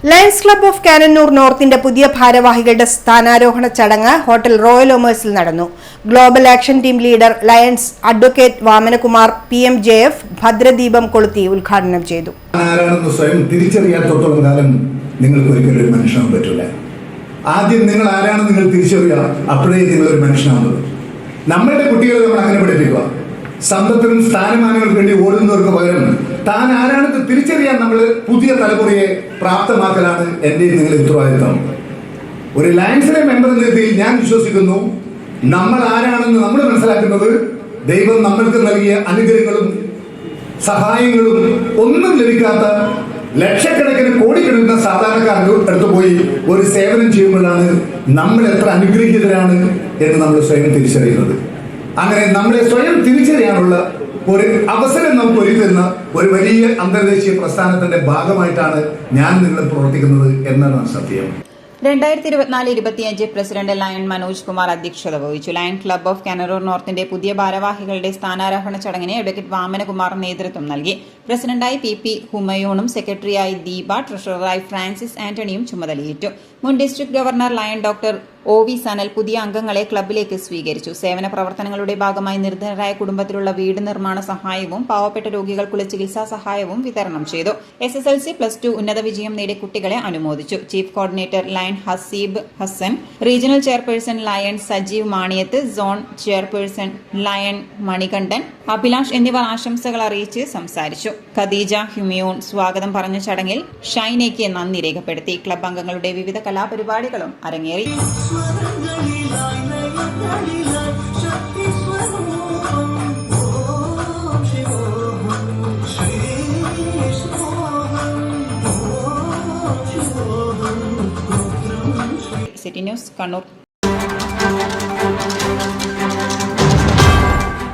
Lions club of Cannanore നോർത്തിന്റെ പുതിയ ഭാരവാഹികളുടെ സ്ഥാനാരോഹണ ചടങ്ങ് ഹോട്ടൽ റോയൽ ഒമേഴ്സിൽ നടന്നു. Global action team leader lions advocate Vamanakumar PMJF ഭദ്രദീപം കൊളുത്തി ഉദ്ഘാടനം ചെയ്തു. ആരാണെന്ന് സ്വയം തിരിച്ചറിയാത്തോളം കാലം നിങ്ങൾക്ക് ഒരിക്കലും ഒരു മനുഷ്യനാകാൻ പറ്റില്ല. ആദ്യം നിങ്ങൾ ആരാണെന്ന് നിങ്ങൾ തിരിച്ചറിയുക, അപ്പോഴേ നിങ്ങൾ ഒരു മനുഷ്യനാകുന്നത്. നമ്മളുടെ കുട്ടികളെ നമ്മൾ അങ്ങനെ പഠിപ്പിക്കുക. സമ്പത്തിനും സ്ഥാനമാനങ്ങൾക്ക് വേണ്ടി ഓടുന്നവർക്ക് പകരം താൻ ആരാണെന്ന് തിരിച്ചറിയാൻ നമ്മൾ പുതിയ തലമുറയെ പ്രാപ്തമാക്കലാണ് എൻ്റെ നിങ്ങളുടെ ഉത്തരവാദിത്തം. ഒരു ലയൺസിലെ മെമ്പർ എന്ന രീതിയിൽ ഞാൻ വിശ്വസിക്കുന്നു, നമ്മൾ ആരാണെന്ന് നമ്മൾ മനസ്സിലാക്കുന്നത് ദൈവം നമ്മൾക്ക് നൽകിയ അനുഗ്രഹങ്ങളും സഹായങ്ങളും ഒന്നും ലഭിക്കാത്ത ലക്ഷക്കണക്കിന് കോടിക്കണക്കിന് സാധാരണക്കാരുടെ അടുത്ത് പോയി ഒരു സേവനം ചെയ്യുമ്പോഴാണ് നമ്മൾ എത്ര അനുഗ്രഹീതരാണ് എന്ന് നമ്മൾ സ്വയം തിരിച്ചറിയുന്നത്. അങ്ങനെ നമ്മളെ സ്വയം തിരിച്ചറിയാനുള്ള ഒരു അവസരം നമുക്ക് ഒരുക്കുന്ന ഒരു വലിയ അന്തർദേശീയ പ്രസ്ഥാനത്തിന്റെ ഭാഗമായിട്ടാണ് ഞാൻ നിങ്ങൾ പ്രവർത്തിക്കുന്നത് എന്നാണ് സത്യം. 2024-25 പ്രസിഡന്റ് ലയൺ മനോജ് കുമാർ അധ്യക്ഷത വഹിച്ചു. ലയൺ ക്ലബ് ഓഫ് കാനന്നൂർ നോർത്തിന്റെ പുതിയ ഭാരവാഹികളുടെ സ്ഥാനാരോഹണ ചടങ്ങിന് അഡ്വക്കേറ്റ് വാമനകുമാർ നേതൃത്വം നൽകി. പ്രസിഡന്റായി PP ഹുമയൂണും സെക്രട്ടറിയായി ദീപ, ട്രഷററായി ഫ്രാൻസിസ് ആന്റണിയും ചുമതലയേറ്റു. മുൻ district governor lion doctor OV Sanal പുതിയ അംഗങ്ങളെ ക്ലബിലേക്ക് സ്വീകരിച്ചു. സേവന പ്രവർത്തനങ്ങളുടെ ഭാഗമായി നിർധനരായ കുടുംബത്തിലുള്ള വീട് നിർമ്മാണ സഹായവും പാവപ്പെട്ട രോഗികൾക്കുള്ള ചികിത്സാ സഹായവും വിതരണം ചെയ്തു. SSLC +2 ഉന്നത വിജയം നേടിയ കുട്ടികളെ അനുമോദിച്ചു. Chief coordinator Lion Haseeb Hasan, regional chairperson Lion Sajeev Maniyath, zone chairperson Lion Manikandan, Abhilash എന്നിവർ ആശംസകൾ അറിയിച്ച് സംസാരിച്ചു. ഖദീജ ഹുമയൂൺ സ്വാഗതം പറഞ്ഞ ചടങ്ങിൽ ഷൈനയ്ക്ക് നന്ദി രേഖപ്പെടുത്തി. ക്ലബ് അംഗങ്ങളുടെ വിവിധ കലാപരിപാടികളും അരങ്ങേറി. City news, Kannur.